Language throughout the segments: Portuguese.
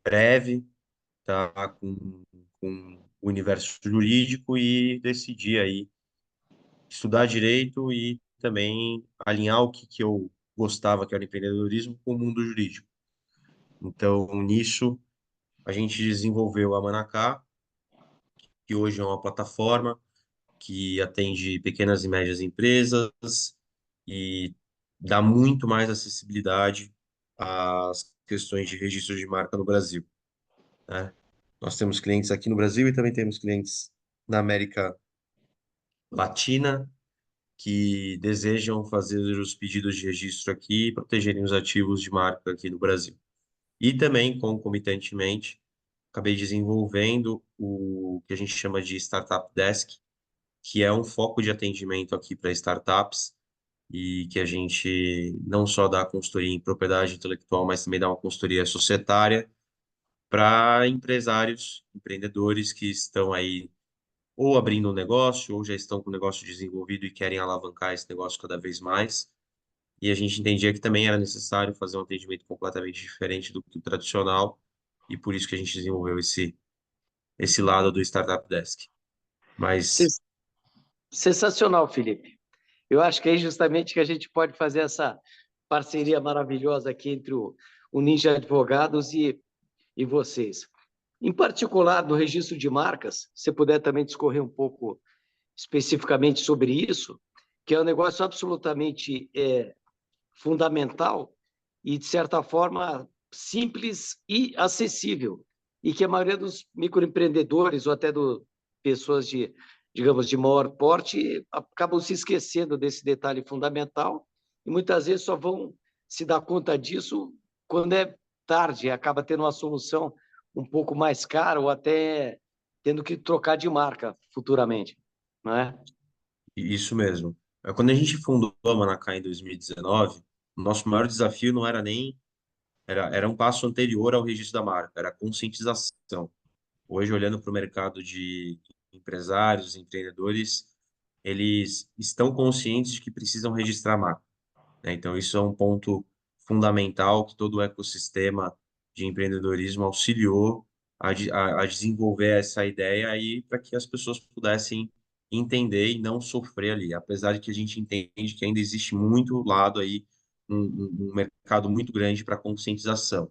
breve, tá? Com o universo jurídico e decidi aí estudar direito e também alinhar o que eu gostava, que era o empreendedorismo, com o mundo jurídico. Então, nisso, a gente desenvolveu a Manacá, que hoje é uma plataforma que atende pequenas e médias empresas e dá muito mais acessibilidade às questões de registro de marca no Brasil, né? Nós temos clientes aqui no Brasil e também temos clientes na América Latina que desejam fazer os pedidos de registro aqui e protegerem os ativos de marca aqui no Brasil. E também, concomitantemente, acabei desenvolvendo o que a gente chama de Startup Desk, que é um foco de atendimento aqui para startups e que a gente não só dá consultoria em propriedade intelectual, mas também dá uma consultoria societária para empresários, empreendedores que estão aí ou abrindo um negócio ou já estão com o negócio desenvolvido e querem alavancar esse negócio cada vez mais. E a gente entendia que também era necessário fazer um atendimento completamente diferente do que o tradicional, e por isso que a gente desenvolveu esse lado do Startup Desk. Mas Sen- Sensacional, Felipe. Eu acho que é justamente que a gente pode fazer essa parceria maravilhosa aqui entre o Ninja Advogados e vocês. Em particular, no registro de marcas, se puder também discorrer um pouco especificamente sobre isso, que é um negócio absolutamente fundamental e, de certa forma, simples e acessível, e que a maioria dos microempreendedores ou até pessoas de, digamos, de maior porte acabam se esquecendo desse detalhe fundamental e muitas vezes só vão se dar conta disso quando é tarde, acaba tendo uma solução um pouco mais cara ou até tendo que trocar de marca futuramente, não é? isso mesmo. Quando a gente fundou a Manacá em 2019, o nosso maior desafio não era nem era um passo anterior ao registro da marca, era a conscientização. Hoje, olhando para o mercado de empresários, empreendedores, eles estão conscientes de que precisam registrar a marca, né? Então, isso é um ponto fundamental que todo o ecossistema de empreendedorismo auxiliou a desenvolver essa ideia aí para que as pessoas pudessem entender e não sofrer ali, apesar de que a gente entende que ainda existe muito lado aí, um mercado muito grande para conscientização.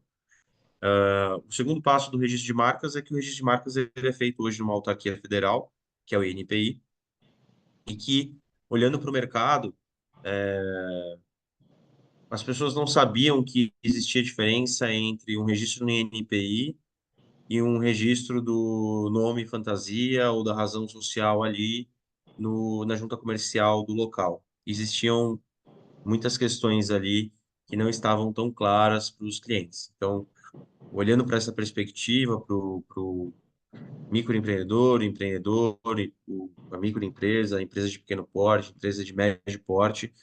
O segundo passo do registro de marcas é que o registro de marcas ele é feito hoje numa autarquia federal, que é o INPI, e que, olhando para o mercado, as pessoas não sabiam que existia diferença entre um registro no INPI e um registro do nome fantasia ou da razão social ali na junta comercial do local. Existiam muitas questões ali que não estavam tão claras para os clientes. Então, olhando para essa perspectiva, para o microempreendedor, o empreendedor, a microempresa, a empresa de pequeno porte, empresa de médio porte,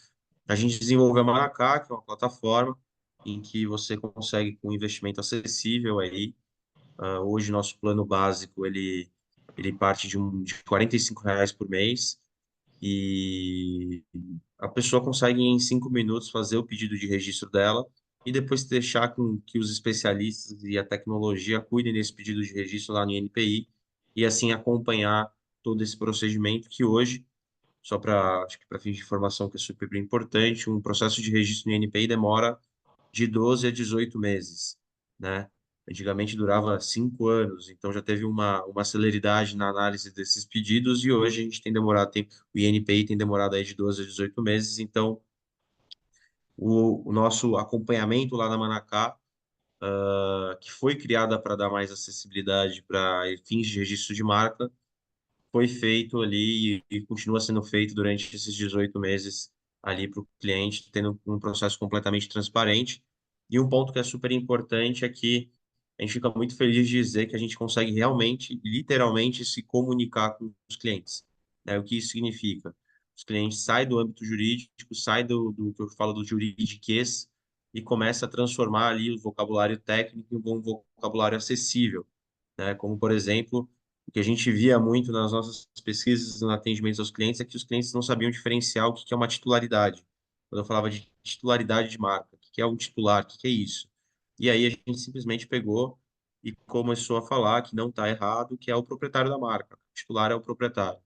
a gente desenvolveu a Maracá, que é uma plataforma em que você consegue, com um investimento acessível aí, hoje nosso plano básico, ele parte de R$ 45 por mês, e a pessoa consegue em 5 minutos fazer o pedido de registro dela e depois deixar com que os especialistas e a tecnologia cuidem desse pedido de registro lá no INPI e assim acompanhar todo esse procedimento que hoje, só para acho que para fins de informação que é super importante, um processo de registro no INPI demora de 12 a 18 meses, né? Antigamente durava 5 anos, então já teve uma celeridade na análise desses pedidos e hoje a gente tem demorado, o INPI tem demorado aí de 12 a 18 meses, então o nosso acompanhamento lá na Manacá, que foi criada para dar mais acessibilidade para fins de registro de marca, foi feito ali e continua sendo feito durante esses 18 meses ali para o cliente, tendo um processo completamente transparente. E um ponto que é super importante é que a gente fica muito feliz de dizer que a gente consegue realmente, literalmente, se comunicar com os clientes, né? O que isso significa? Os clientes saem do âmbito jurídico, saem do que eu falo do juridiquês e começa a transformar ali o vocabulário técnico em um vocabulário acessível, né? Como, por exemplo, o que a gente via muito nas nossas pesquisas no atendimento aos clientes é que os clientes não sabiam diferenciar o que que é uma titularidade. Quando eu falava de titularidade de marca, o que que é um titular, o que que é isso? E aí a gente simplesmente pegou, e começou a falar que não está errado, que é o proprietário da marca. O titular é o proprietário.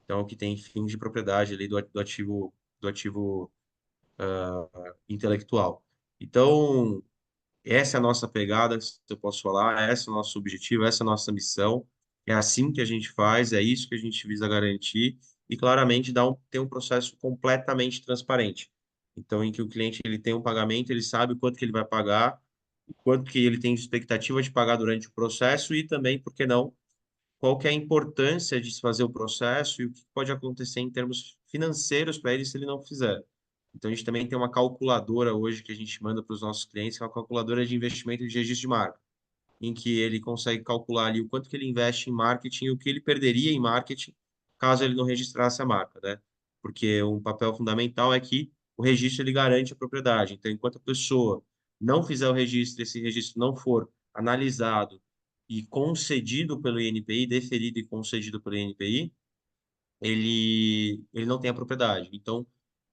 Então, que tem fins de propriedade ali do ativo intelectual. Então, essa é a nossa pegada, se eu posso falar, esse é o nosso objetivo, essa é a nossa missão. É assim que a gente faz, é isso que a gente visa garantir e claramente ter um processo completamente transparente. Então, em que o cliente ele tem um pagamento, ele sabe o quanto que ele vai pagar, o quanto que ele tem de expectativa de pagar durante o processo e também, por que não, qual que é a importância de se fazer o processo e o que pode acontecer em termos financeiros para ele se ele não fizer. Então, a gente também tem uma calculadora hoje que a gente manda para os nossos clientes, que é uma calculadora de investimento de registro de marca, em que ele consegue calcular ali o quanto que ele investe em marketing e o que ele perderia em marketing caso ele não registrasse a marca, né? Porque um papel fundamental é que o registro ele garante a propriedade. Então, enquanto a pessoa não fizer o registro, esse registro não for analisado e concedido pelo INPI, deferido e concedido pelo INPI, ele não tem a propriedade. Então,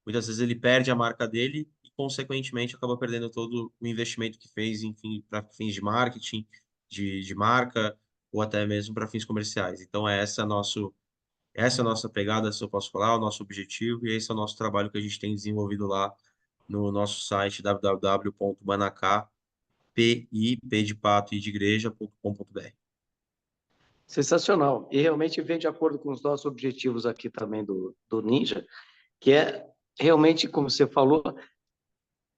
muitas vezes ele perde a marca dele e, consequentemente, acaba perdendo todo o investimento que fez, enfim, para fins de marketing, de marca, ou até mesmo para fins comerciais. Então, essa é a nossa pegada, se eu posso falar, o nosso objetivo, e esse é o nosso trabalho que a gente tem desenvolvido lá no nosso site www.manacá, P de pato e de igreja.com.br. Sensacional. E realmente vem de acordo com os nossos objetivos aqui também do Ninja, que é realmente, como você falou,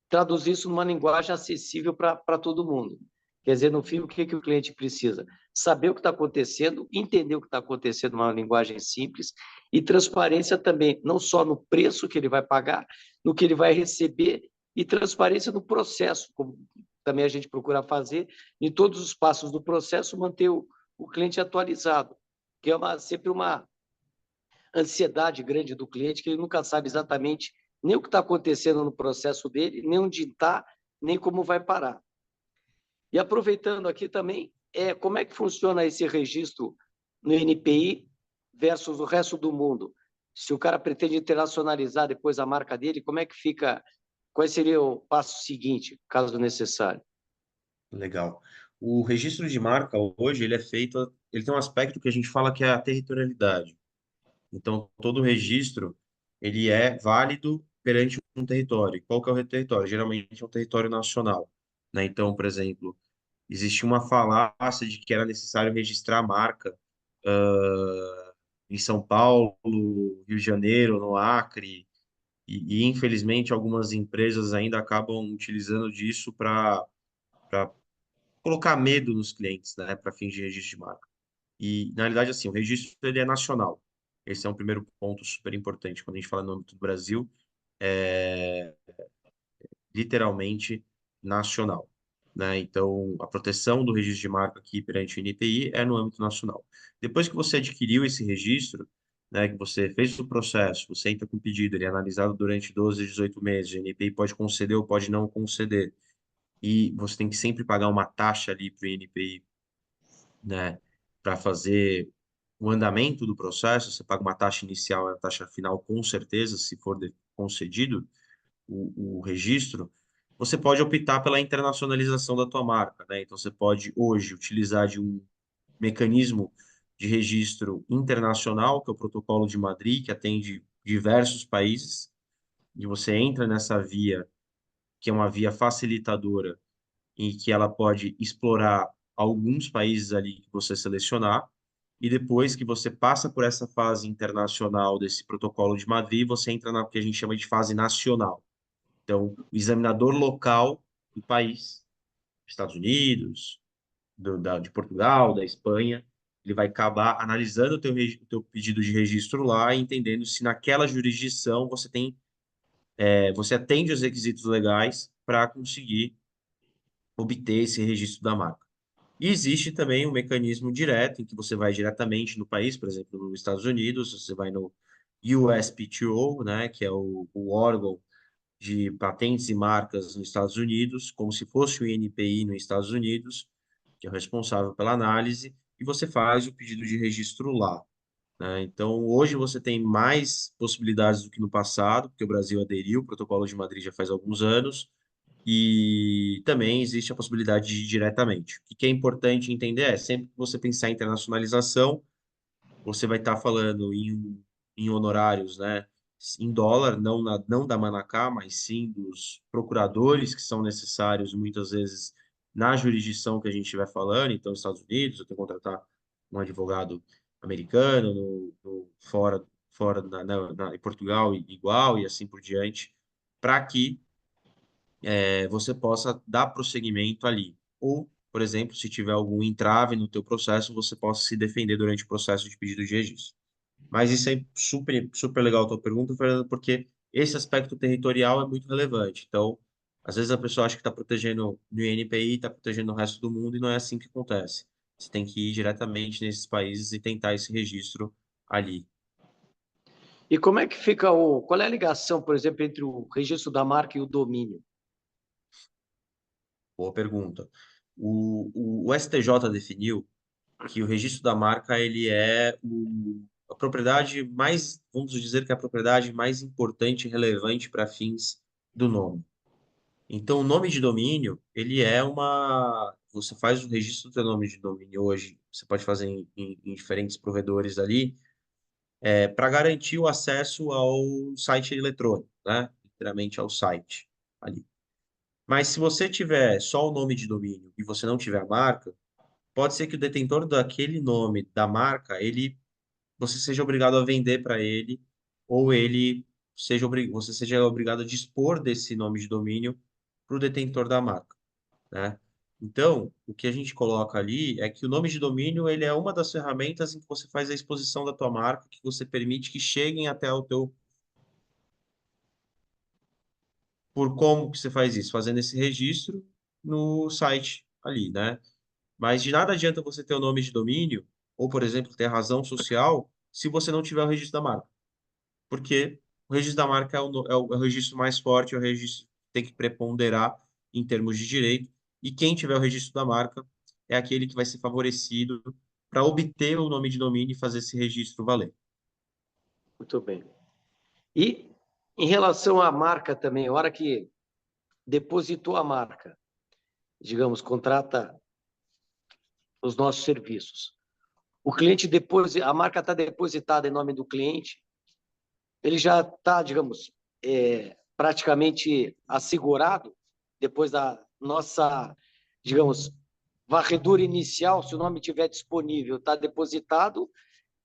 traduzir isso numa linguagem acessível para todo mundo. Quer dizer, no fim, o que o cliente precisa? Saber o que está acontecendo, entender o que está acontecendo numa linguagem simples e transparência também, não só no preço que ele vai pagar, no que ele vai receber e transparência no processo, como também a gente procura fazer, em todos os passos do processo, manter o cliente atualizado, que é sempre uma ansiedade grande do cliente, que ele nunca sabe exatamente nem o que está acontecendo no processo dele, nem onde está, nem como vai parar. E aproveitando aqui também, como é que funciona esse registro no NPI versus o resto do mundo? Se o cara pretende internacionalizar depois a marca dele, como é que fica? Qual seria o passo seguinte, caso necessário? Legal. O registro de marca hoje ele é feito, ele tem um aspecto que a gente fala que é a territorialidade. Então, todo registro ele é válido perante um território. Qual que é o território? Geralmente é um território nacional, né? Então, por exemplo, existia uma falácia de que era necessário registrar a marca em São Paulo, Rio de Janeiro, no Acre, infelizmente algumas empresas ainda acabam utilizando disso para colocar medo nos clientes, né, para fins de registro de marca. E, na realidade, assim, o registro ele é nacional. Esse é um primeiro ponto super importante. Quando a gente fala no âmbito do Brasil, é literalmente nacional, né? Então, a proteção do registro de marca aqui perante o INPI é no âmbito nacional. Depois que você adquiriu esse registro, né, que você fez o processo, você entra com o pedido, ele é analisado durante 12 a 18 meses, o INPI pode conceder ou pode não conceder, e você tem que sempre pagar uma taxa ali para o INPI, né, para fazer o andamento do processo, você paga uma taxa inicial e a taxa final, com certeza, se for concedido o registro, você pode optar pela internacionalização da tua marca, né? Então, você pode hoje utilizar de um mecanismo de registro internacional, que é o Protocolo de Madrid, que atende diversos países, e você entra nessa via, que é uma via facilitadora, em que ela pode explorar alguns países ali que você selecionar, e depois que você passa por essa fase internacional desse protocolo de Madrid, você entra na que a gente chama de fase nacional. Então, o examinador local do país, Estados Unidos, de Portugal, da Espanha, ele vai acabar analisando o teu pedido de registro lá e entendendo se naquela jurisdição você atende os requisitos legais para conseguir obter esse registro da marca. E existe também um mecanismo direto, em que você vai diretamente no país, por exemplo, nos Estados Unidos, você vai no USPTO, né, que é o órgão de patentes e marcas nos Estados Unidos, como se fosse o INPI nos Estados Unidos, que é o responsável pela análise, e você faz o pedido de registro lá, né? Então, hoje você tem mais possibilidades do que no passado, porque o Brasil aderiu ao Protocolo de Madrid já faz alguns anos, E também existe a possibilidade de ir diretamente. O que é importante entender é, sempre que você pensar em internacionalização, você vai estar falando em honorários, né, em dólar, não da Manacá, mas sim dos procuradores que são necessários muitas vezes na jurisdição que a gente estiver falando. Então, nos Estados Unidos, eu tenho que contratar um advogado americano, fora em Portugal igual e assim por diante, para que você possa dar prosseguimento ali. Ou, por exemplo, se tiver algum entrave no teu processo, você possa se defender durante o processo de pedido de registro. Mas isso é super, super legal a tua pergunta, Fernando, porque esse aspecto territorial é muito relevante. Então, às vezes a pessoa acha que está protegendo no INPI, está protegendo o resto do mundo, e não é assim que acontece. Você tem que ir diretamente nesses países e tentar esse registro ali. E como é que fica qual é a ligação, por exemplo, entre o registro da marca e o domínio? Boa pergunta. O STJ definiu que o registro da marca ele é a propriedade mais, vamos dizer que é a propriedade mais importante e relevante para fins do nome. Então, o nome de domínio, ele é uma. Você faz o registro do seu nome de domínio hoje, você pode fazer em diferentes provedores ali, para garantir o acesso ao site eletrônico, né? Literalmente ao site ali. Mas se você tiver só o nome de domínio e você não tiver a marca, pode ser que o detentor daquele nome, da marca, você seja obrigado a vender para ele, ou você seja obrigado a dispor desse nome de domínio para o detentor da marca, né? Então, o que a gente coloca ali é que o nome de domínio ele é uma das ferramentas em que você faz a exposição da tua marca, que você permite que cheguem até o teu. Por como que você faz isso? Fazendo esse registro no site ali, né? Mas de nada adianta você ter o nome de domínio, ou, por exemplo, ter razão social, se você não tiver o registro da marca. Porque o registro da marca é o registro mais forte, é o registro que tem que preponderar em termos de direito, e quem tiver o registro da marca é aquele que vai ser favorecido para obter o nome de domínio e fazer esse registro valer. Muito bem. E em relação à marca também, a hora que depositou a marca, digamos, contrata os nossos serviços. O cliente depois, a marca está depositada em nome do cliente, ele já está, digamos, praticamente assegurado depois da nossa, digamos, varredura inicial, se o nome estiver disponível, está depositado,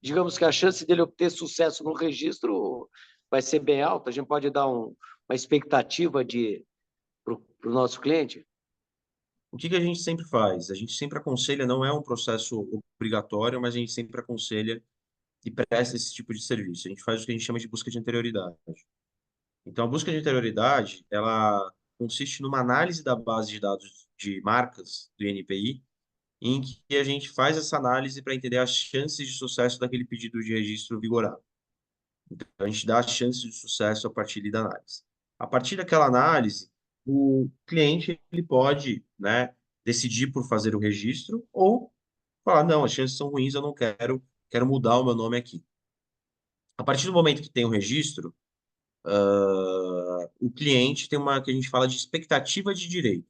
digamos que a chance dele obter sucesso no registro vai ser bem alta. A gente pode dar uma expectativa para o nosso cliente. O que que a gente sempre faz? A gente sempre aconselha, não é um processo obrigatório, mas a gente sempre aconselha e presta esse tipo de serviço. A gente faz o que a gente chama de busca de anterioridade. Então, a busca de anterioridade, ela consiste numa análise da base de dados de marcas do INPI, em que a gente faz essa análise para entender as chances de sucesso daquele pedido de registro vigorado. Então, a gente dá as chances de sucesso a partir da análise. A partir daquela análise, o cliente ele pode, né, decidir por fazer o registro ou falar, não, as chances são ruins, eu não quero mudar o meu nome aqui. A partir do momento que tem o registro, o cliente tem uma que a gente fala de expectativa de direito.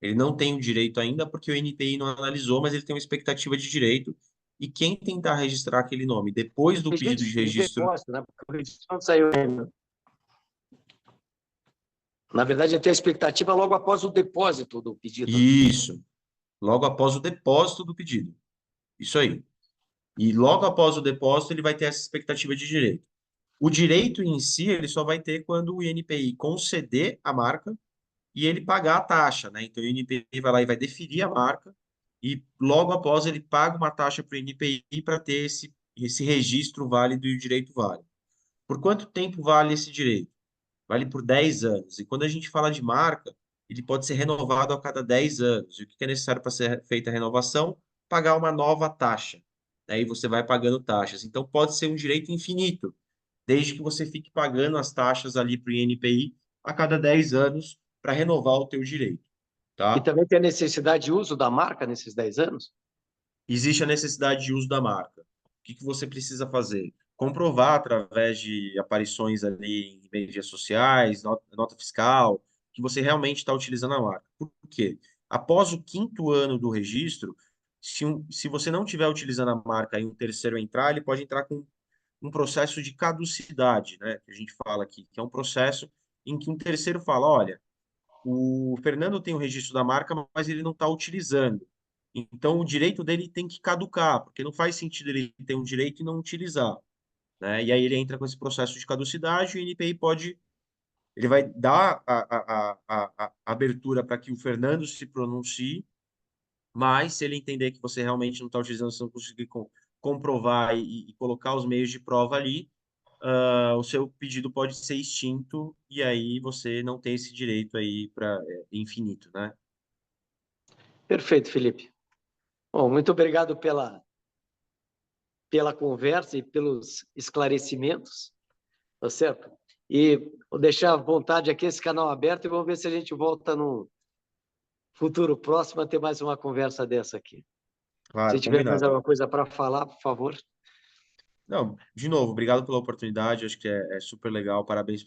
Ele não tem o direito ainda porque o NPI não analisou, mas ele tem uma expectativa de direito. E quem tentar registrar aquele nome depois do pedido de De registro, depósito, né? Porque o registro não saiu ainda. Na verdade, eu tenho a expectativa logo após o depósito do pedido. isso, logo após o depósito do pedido. Isso aí. E logo após o depósito, ele vai ter essa expectativa de direito. O direito em si, ele só vai ter quando o INPI conceder a marca e ele pagar a taxa, né? Então o INPI vai lá e vai deferir a marca e logo após ele paga uma taxa para o INPI para ter esse registro válido e o direito válido. Por quanto tempo vale esse direito? Vale por 10 anos. E quando a gente fala de marca, ele pode ser renovado a cada 10 anos. E o que é necessário para ser feita a renovação? Pagar uma nova taxa. Aí você vai pagando taxas. Então pode ser um direito infinito, desde que você fique pagando as taxas ali para o INPI a cada 10 anos para renovar o teu direito, E tá? também tem a necessidade de uso da marca nesses 10 anos? Existe a necessidade de uso da marca. O que que você precisa fazer? Comprovar através de aparições ali em mídias sociais, nota fiscal, que você realmente está utilizando a marca. Por quê? Após o quinto ano do registro, se você não estiver utilizando a marca e um terceiro entrar, ele pode entrar com um processo de caducidade, né? Que a gente fala aqui, que é um processo em que um terceiro fala, olha, o Fernando tem o registro da marca, mas ele não está utilizando. Então, o direito dele tem que caducar, porque não faz sentido ele ter um direito e não utilizar, né? E aí ele entra com esse processo de caducidade e o NPI pode, ele vai dar a abertura para que o Fernando se pronuncie, mas se ele entender que você realmente não está utilizando, você não conseguir comprovar e colocar os meios de prova ali, o seu pedido pode ser extinto e aí você não tem esse direito aí para infinito, né? Perfeito, Felipe. Bom, muito obrigado pela conversa e pelos esclarecimentos, tá certo? E vou deixar à vontade aqui esse canal aberto e vamos ver se a gente volta no futuro próximo a ter mais uma conversa dessa aqui. Se Claro, tiver mais combinado. alguma coisa para falar, por favor. Não, de novo, obrigado pela oportunidade, acho que é super legal, parabéns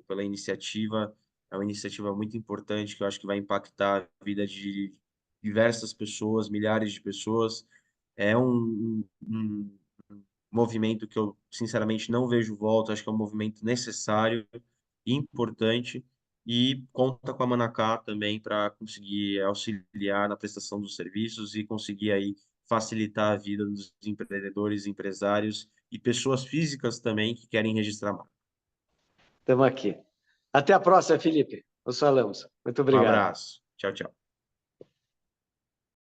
pela iniciativa, é uma iniciativa muito importante que eu acho que vai impactar a vida de diversas pessoas, milhares de pessoas. É um movimento que eu, sinceramente, não vejo volta, acho que é um movimento necessário e importante, e conta com a Manacá também para conseguir auxiliar na prestação dos serviços e conseguir aí facilitar a vida dos empreendedores, empresários e pessoas físicas também que querem registrar marca. Estamos aqui. Até a próxima, Felipe. Nos falamos. Muito Um obrigado. abraço. Tchau, tchau.